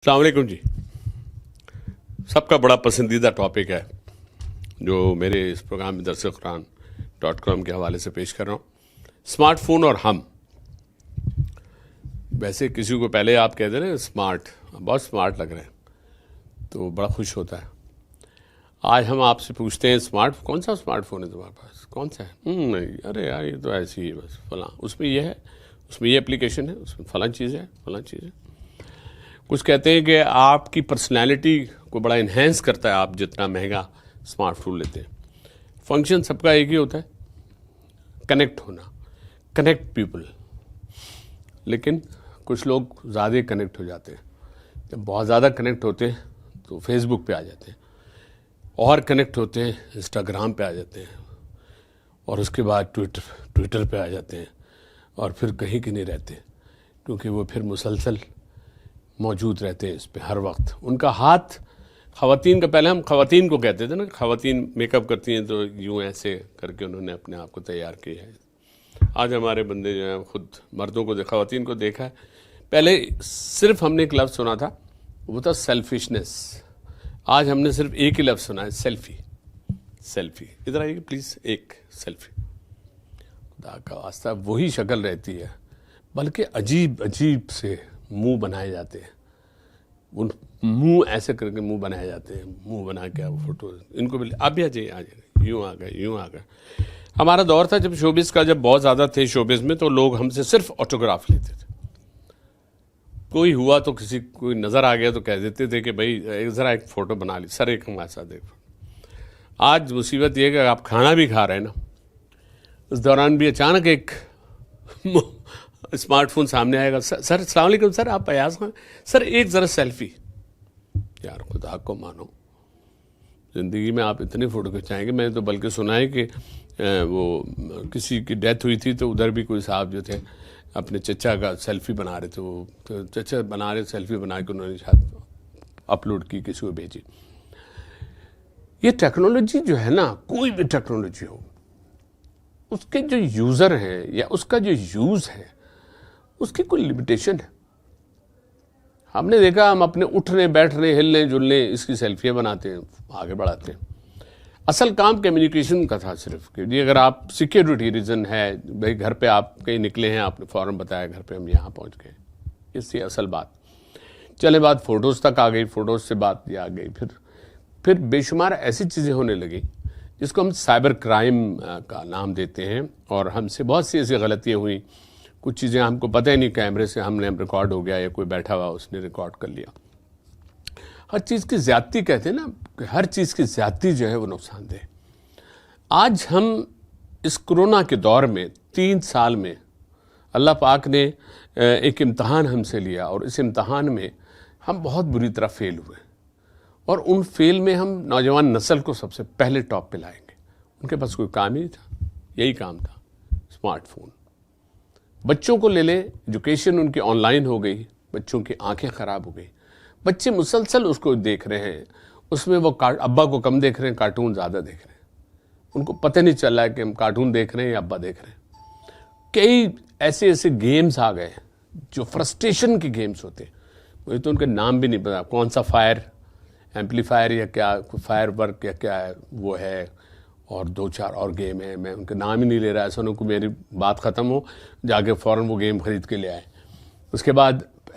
السلام علیکم جی. سب کا بڑا پسندیدہ ٹاپک ہے جو میرے اس پروگرام میں درسقرآن.com کے حوالے سے پیش کر رہا ہوں. اسمارٹ فون اور ہم. ویسے کسی کو پہلے آپ کہہ دیں نا اسمارٹ، بہت اسمارٹ لگ رہے ہیں تو بڑا خوش ہوتا ہے. آج ہم آپ سے پوچھتے ہیں کون سا اسمارٹ فون ہے تمہارے پاس؟ کون سا ہے؟ نہیں، ارے یار یہ تو ایسی ہی بس فلاں، اس میں یہ ہے، اس میں یہ اپلیکیشن ہے، اس میں فلاں چیز ہے، فلاں چیز ہے. کچھ کہتے ہیں کہ آپ کی پرسنالٹی کو بڑا انہینس کرتا ہے آپ جتنا مہنگا اسمارٹ فون لیتے ہیں. فنکشن سب کا ایک ہی ہوتا ہے، کنیکٹ ہونا، کنیکٹ پیپل. لیکن کچھ لوگ زیادہ کنیکٹ ہو جاتے ہیں. جب بہت زیادہ کنیکٹ ہوتے ہیں تو فیس بک پہ آ جاتے ہیں، اور کنیکٹ ہوتے ہیں انسٹاگرام پہ آ جاتے ہیں، اور اس کے بعد ٹویٹر پہ آ جاتے ہیں، اور پھر کہیں کی نہیں رہتے کیونکہ وہ پھر مسلسل موجود رہتے ہیں اس پہ ہر وقت. ان کا ہاتھ خواتین کا، پہلے ہم خواتین کو کہتے تھے نا، خواتین میک اپ کرتی ہیں تو یوں ایسے کر کے انہوں نے اپنے آپ کو تیار کیا ہے. آج ہمارے بندے جو ہیں خود مردوں کو خواتین کو دیکھا ہے. پہلے صرف ہم نے ایک لفظ سنا تھا، وہ تھا سیلفشنس. آج ہم نے صرف ایک ہی لفظ سنا ہے، سیلفی. سیلفی ادھر آئیے پلیز، ایک سیلفی. خدا کا واسطہ وہی شکل رہتی ہے، بلکہ عجیب عجیب سے منہ بنائے جاتے ہیں. ان منہ ایسے کر کے منہ بنائے جاتے ہیں، منہ بنا کے وہ فوٹو ان کو بھی آپ بھی آ جائیے، یوں آ گئے، یوں آ گئے. ہمارا دور تھا جب شوبز کا، جب بہت زیادہ تھے شوبز میں، تو لوگ ہم سے صرف آٹوگراف لیتے تھے. کوئی ہوا تو کوئی نظر آ گیا تو کہہ دیتے تھے کہ بھائی ذرا ایک فوٹو بنا لی، سر ایک ہمارے ساتھ دیکھو. آج مصیبت یہ کہ آپ کھانا بھی کھا رہے ہیں نا، اس دوران بھی اچانک ایک اسمارٹ فون سامنے آئے گا. سر السلام علیکم، سر آپ ایاز خان، سر ایک ذرا سیلفی. یار خدا کو مانو، زندگی میں آپ اتنے فوٹو کھنچائیں گے. میں نے تو بلکہ سنا ہے کہ وہ کسی کی ڈیتھ ہوئی تھی تو ادھر بھی کوئی صاحب جو تھے اپنے چچا کا سیلفی بنا رہے تھے، وہ تو چچا بنا رہے سیلفی بنا کے انہوں نے شاید اپلوڈ کی، کسی کو بھیجی. یہ ٹیکنالوجی جو ہے نا، کوئی بھی ٹیکنالوجی ہو، اس کے جو یوزر ہیں یا اس کا جو یوز ہے اس کی کوئی لمیٹیشن ہے. ہم نے دیکھا، ہم اپنے اٹھنے بیٹھنے ہلنے جلنے اس کی سیلفیاں بناتے ہیں، آگے بڑھاتے ہیں. اصل کام کمیونیکیشن کا تھا صرف کہ جی اگر آپ سیکیورٹی ریزن ہے، بھائی گھر پہ آپ کہیں نکلے ہیں، آپ نے فوراً بتایا گھر پہ ہم یہاں پہنچ گئے، اس کی اصل بات. چلے بات فوٹوز تک آ گئی، فوٹوز سے بات یہ آ گئی، پھر بے شمار ایسی چیزیں ہونے لگی جس کو ہم سائبر کرائم کا نام دیتے ہیں. اور ہم سے بہت سی ایسی غلطیاں ہوئیں، کچھ چیزیں ہم کو پتہ ہی نہیں، کیمرے سے ہم نے ریکارڈ ہو گیا یا کوئی بیٹھا ہوا اس نے ریکارڈ کر لیا. ہر چیز کی زیادتی کہتے ہیں نا، کہ ہر چیز کی زیادتی جو ہے وہ نقصان دہ. آج ہم اس کرونا کے دور میں 3 سال میں اللہ پاک نے ایک امتحان ہم سے لیا، اور اس امتحان میں ہم بہت بری طرح فیل ہوئے. اور ان فیل میں ہم نوجوان نسل کو سب سے پہلے ٹاپ پہ لائیں گے. ان کے پاس کوئی کام ہی نہیں تھا، یہی کام تھا، اسمارٹ فون. بچوں کو لے لیں، ایجوکیشن ان کی آن لائن ہو گئی، بچوں کی آنکھیں خراب ہو گئی. بچے مسلسل اس کو دیکھ رہے ہیں، اس میں وہ ابا کو کم دیکھ رہے ہیں، کارٹون زیادہ دیکھ رہے ہیں. ان کو پتہ نہیں چل رہا ہے کہ ہم کارٹون دیکھ رہے ہیں یا ابا دیکھ رہے ہیں. کئی ایسے گیمز آ گئے جو فرسٹریشن کے گیمز ہوتے ہیں. مجھے تو ان کے نام بھی نہیں پتا، کون سا فائر ایمپلیفائر یا کیا، فائر ورک یا کیا ہے وہ ہے، اور 2-4 اور گیم ہیں، میں ان کے نام ہی نہیں لے رہا. ایسا نہ کہ میری بات ختم ہو جا کے فوراً وہ گیم خرید کے لے آئے. اس کے بعد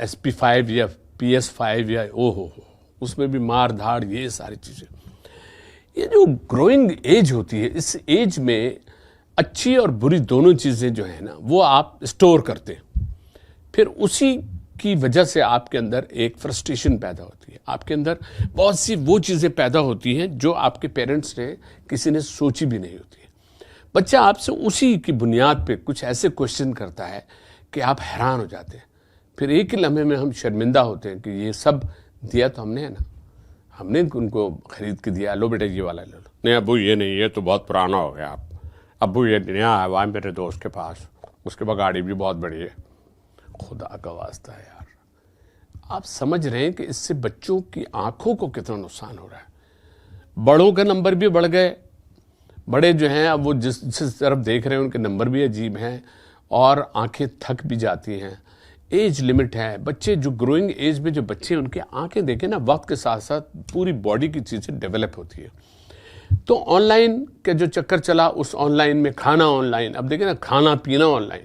SP5 یا PS5 یا اس میں بھی مار دھاڑ، یہ ساری چیزیں. یہ جو گروئنگ ایج ہوتی ہے، اس ایج میں اچھی اور بری دونوں چیزیں جو ہیں نا وہ آپ اسٹور کرتے ہیں. پھر اسی کی وجہ سے آپ کے اندر ایک فرسٹریشن پیدا ہوتی ہے، آپ کے اندر بہت سی وہ چیزیں پیدا ہوتی ہیں جو آپ کے پیرنٹس نے کسی نے سوچی بھی نہیں ہوتی ہے. بچہ آپ سے اسی کی بنیاد پہ کچھ ایسے کوشچن کرتا ہے کہ آپ حیران ہو جاتے ہیں. پھر ایک ہی لمحے میں ہم شرمندہ ہوتے ہیں کہ یہ سب دیا تو ہم نے ہے نا، ہم نے ان کو خرید کے دیا، لو بیٹا یہ والا لے لو. نہیں ابو یہ نہیں، یہ تو بہت پرانا ہو گیا. ابو یہ نیا آیا ہوا ہے میرے دوست کے پاس، اس کے پاس گاڑی بھی بہت بڑی ہے. خدا کا واسطہ ہے یار، آپ سمجھ رہے ہیں کہ اس سے بچوں کی آنکھوں کو کتنا نقصان ہو رہا ہے. بڑوں کے نمبر بھی بڑھ گئے، بڑے جو ہیں اب وہ جس طرف دیکھ رہے ہیں ان کے نمبر بھی عجیب ہیں، اور آنکھیں تھک بھی جاتی ہیں. ایج لمٹ ہے. بچے جو گروئنگ ایج میں جو بچے ان کی آنکھیں دیکھیں نا، وقت کے ساتھ ساتھ پوری باڈی کی چیزیں ڈیولپ ہوتی ہے. تو آن لائن کا جو چکر چلا، اس آن لائن میں کھانا آن لائن، اب دیکھیں نا کھانا پینا آن لائن،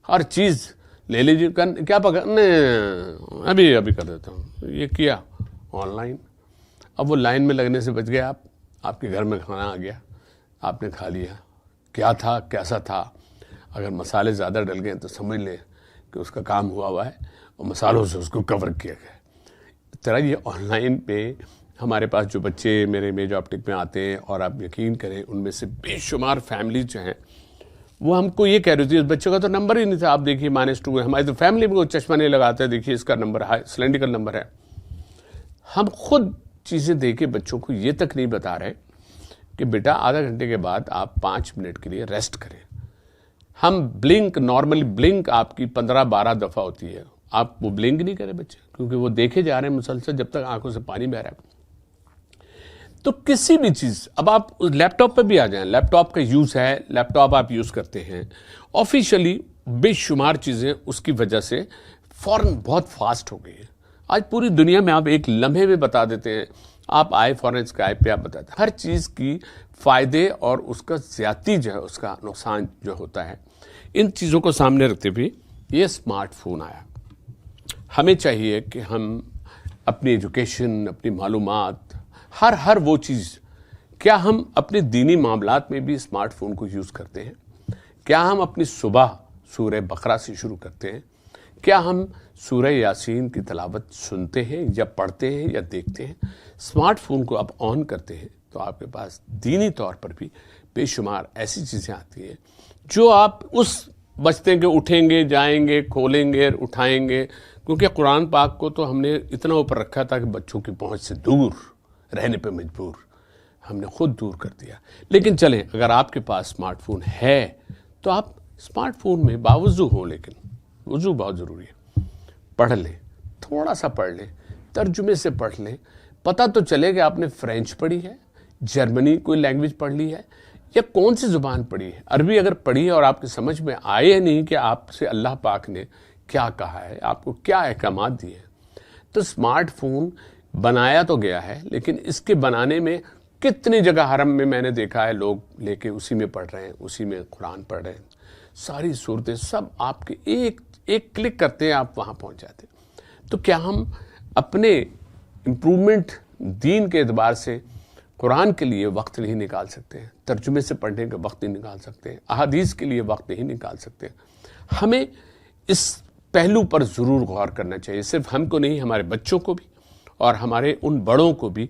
ہر چیز لے لیجیے. کیا پکڑنے ابھی کر دیتا ہوں، یہ کیا آن لائن. اب وہ لائن میں لگنے سے بچ گئے آپ کے گھر میں کھانا آ گیا، آپ نے کھا لیا. کیا تھا، کیسا تھا؟ اگر مسالے زیادہ ڈل گئے تو سمجھ لیں کہ اس کا کام ہوا ہے اور مسالوں سے اس کو کور کیا گیا. اس طرح یہ آن لائن پہ ہمارے پاس جو بچے میرے میجر آپٹک میں آتے ہیں، اور آپ یقین کریں ان میں سے بے شمار فیملی جو ہیں وہ ہم کو یہ کہہ رہی تھی اس بچے کا تو نمبر ہی نہیں تھا. آپ دیکھیے -2 ہے. ہماری تو فیملی میں کوئی چشمہ نہیں لگاتا ہے، دیکھیے اس کا نمبر سلینڈریکل نمبر ہے. ہم خود چیزیں دے کے بچوں کو یہ تک نہیں بتا رہے کہ بیٹا آدھا گھنٹے کے بعد آپ 5 منٹ کے لیے ریسٹ کریں. ہم نارملی بلنک آپ کی 15-12 دفعہ ہوتی ہے، آپ وہ بلنک نہیں کرے بچے، کیونکہ وہ دیکھے جا رہے ہیں مسلسل جب تک آنکھوں سے پانی بہ رہا ہے. تو کسی بھی چیز، اب آپ لیپ ٹاپ پہ بھی آ جائیں، لیپ ٹاپ کا یوز ہے، لیپ ٹاپ آپ یوز کرتے ہیں آفیشلی، بے شمار چیزیں اس کی وجہ سے فوراً بہت فاسٹ ہو گئی ہیں. آج پوری دنیا میں آپ ایک لمحے میں بتا دیتے ہیں، آپ آئے فوراً اسکائپ پہ آپ بتاتے ہیں. ہر چیز کی فائدے اور اس کا زیادتی جو ہے، اس کا نقصان جو ہوتا ہے، ان چیزوں کو سامنے رکھتے ہوئے یہ اسمارٹ فون آیا. ہمیں چاہیے کہ ہم اپنی ایجوکیشن، اپنی معلومات، ہر وہ چیز، کیا ہم اپنے دینی معاملات میں بھی اسمارٹ فون کو یوز کرتے ہیں؟ کیا ہم اپنی صبح سورہ بقرہ سے شروع کرتے ہیں؟ کیا ہم سورہ یاسین کی تلاوت سنتے ہیں یا پڑھتے ہیں یا دیکھتے ہیں؟ اسمارٹ فون کو آپ آن کرتے ہیں تو آپ کے پاس دینی طور پر بھی بے شمار ایسی چیزیں آتی ہیں جو آپ اس بچتے ہیں کہ اٹھیں گے، جائیں گے، کھولیں گے، اٹھائیں گے. کیونکہ قرآن پاک کو تو ہم نے اتنا اوپر رکھا تھا کہ بچوں کی پہنچ سے دور رہنے پہ مجبور، ہم نے خود دور کر دیا. لیکن چلیں، اگر آپ کے پاس اسمارٹ فون ہے تو آپ اسمارٹ فون میں باوضو ہوں، لیکن وضو بہت ضروری ہے. پڑھ لیں، تھوڑا سا پڑھ لیں، ترجمے سے پڑھ لیں، پتہ تو چلے کہ آپ نے فرینچ پڑھی ہے، جرمنی کوئی لینگویج پڑھ لی ہے، یا کون سی زبان پڑھی ہے. عربی اگر پڑھی ہے اور آپ کی سمجھ میں آئے نہیں کہ آپ سے اللہ پاک نے کیا کہا ہے، آپ کو کیا احکامات دیے ہیں، تو اسمارٹ فون بنایا تو گیا ہے، لیکن اس کے بنانے میں کتنی جگہ حرم میں میں نے دیکھا ہے لوگ لے کے اسی میں پڑھ رہے ہیں، اسی میں قرآن پڑھ رہے ہیں. ساری صورتیں سب آپ کے ایک کلک کرتے ہیں، آپ وہاں پہنچ جاتے ہیں. تو کیا ہم اپنے امپرومنٹ دین کے اعتبار سے قرآن کے لیے وقت نہیں نکال سکتے ہیں؟ ترجمے سے پڑھنے کا وقت نہیں نکال سکتے ہیں؟ احادیث کے لیے وقت نہیں نکال سکتے؟ ہمیں اس پہلو پر ضرور غور کرنا چاہیے، صرف ہم کو نہیں، ہمارے بچوں کو بھی اور ہمارے ان بڑوں کو بھی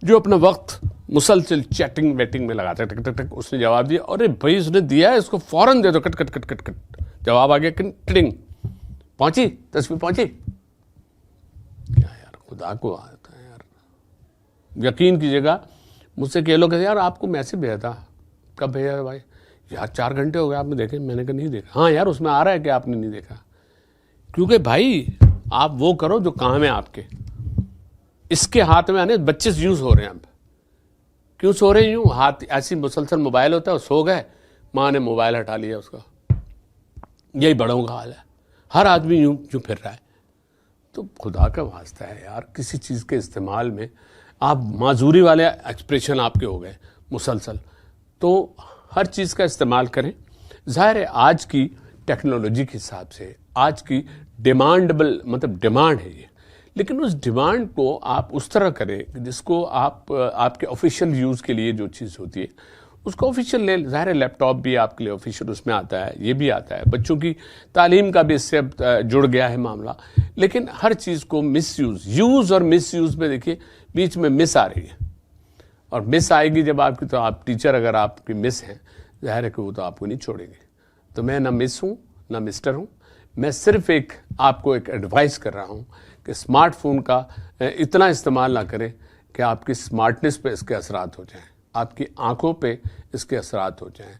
جو اپنا وقت مسلسل چیٹنگ ویٹنگ میں لگاتا ہے. ٹک ٹک ٹک اس نے جواب دیا، ارے بھائی اس نے دیا ہے، اس کو فوراً دے دو، کٹ کٹ کٹ کٹ کٹ جواب آ گیا، ٹنگ پہنچی، تصویر پہنچی. کیا یار، خدا کو آتا ہے یار. یقین کیجیے گا، مجھ سے کہہ لو کہ یار آپ کو میسج بھیجا تھا، کب بھیجا بھائی؟ یار 4 گھنٹے ہو گئے، آپ نے دیکھے؟ میں نے کہا نہیں دیکھا. ہاں یار اس میں آ رہا ہے کہ آپ نے نہیں دیکھا. کیونکہ بھائی آپ وہ کرو جو کام ہے آپ کے. اس کے ہاتھ میں آنے بچے یوز ہو رہے ہیں. اب کیوں سو رہے ہیں یوں؟ ہاتھ ایسی مسلسل موبائل ہوتا ہے، سو گئے، ماں نے موبائل ہٹا لیا اس کا. یہی بڑوں کا حال ہے، ہر آدمی یوں پھر رہا ہے. تو خدا کا واسطہ ہے یار، کسی چیز کے استعمال میں آپ معذوری والے ایکسپریشن آپ کے ہو گئے مسلسل. تو ہر چیز کا استعمال کریں. ظاہر ہے آج کی ٹیکنالوجی کے حساب سے آج کی ڈیمانڈبل ڈیمانڈ ہے یہ، لیکن اس ڈیمانڈ کو آپ اس طرح کریں جس کو آپ کے آفیشیل یوز کے لیے جو چیز ہوتی ہے اس کو آفیشیل لے. ظاہر ہے لیپ ٹاپ بھی آپ کے لیے آفیشیل اس میں آتا ہے، یہ بھی آتا ہے، بچوں کی تعلیم کا بھی اس سے جڑ گیا ہے معاملہ. لیکن ہر چیز کو یوز اور مس یوز میں دیکھیے بیچ میں مس آ رہی ہے، اور مس آئے گی جب آپ کی، تو آپ ٹیچر اگر آپ کی مس ہیں، ظاہر ہے کہ وہ تو آپ کو نہیں چھوڑیں گے. تو میں نہ مس ہوں نہ مسٹر ہوں، میں صرف آپ کو ایک ایڈوائز کر رہا ہوں کہ اسمارٹ فون کا اتنا استعمال نہ کریں کہ آپ کی اسمارٹنس پہ اس کے اثرات ہو جائیں، آپ کی آنکھوں پہ اس کے اثرات ہو جائیں،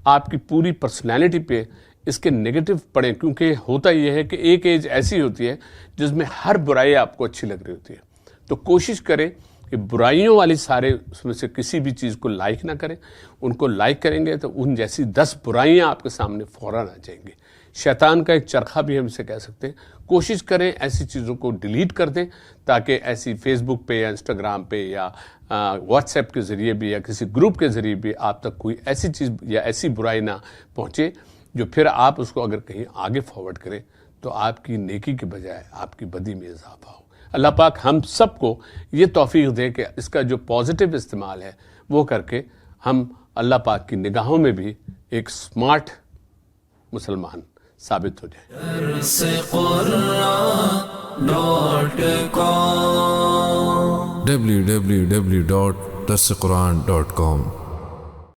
آپ کی پوری پرسنالٹی پہ اس کے نیگیٹو پڑیں. کیونکہ ہوتا یہ ہے کہ ایک ایج ایسی ہوتی ہے جس میں ہر برائی آپ کو اچھی لگ رہی ہوتی ہے. تو کوشش کریں کہ برائیوں والی سارے اس میں سے کسی بھی چیز کو لائک نہ کریں. ان کو لائک کریں گے تو ان جیسی 10 برائیاں آپ کے سامنے فوراً آ جائیں گی. شیطان کا ایک چرخہ بھی ہم اسے کہہ سکتے ہیں. کوشش کریں ایسی چیزوں کو ڈیلیٹ کر دیں تاکہ ایسی فیس بک پہ یا انسٹاگرام پہ یا واٹس ایپ کے ذریعے بھی یا کسی گروپ کے ذریعے بھی آپ تک کوئی ایسی چیز یا ایسی برائی نہ پہنچے جو پھر آپ اس کو اگر کہیں آگے فارورڈ کریں تو آپ کی نیکی کے بجائے آپ کی بدی میں اضافہ ہو. اللہ پاک ہم سب کو یہ توفیق دے کہ اس کا جو پازیٹیو استعمال ہے وہ کر کے ہم اللہ پاک کی نگاہوں میں بھی ایک سمارٹ مسلمان ثابت ہو جائے. www.darsequran.com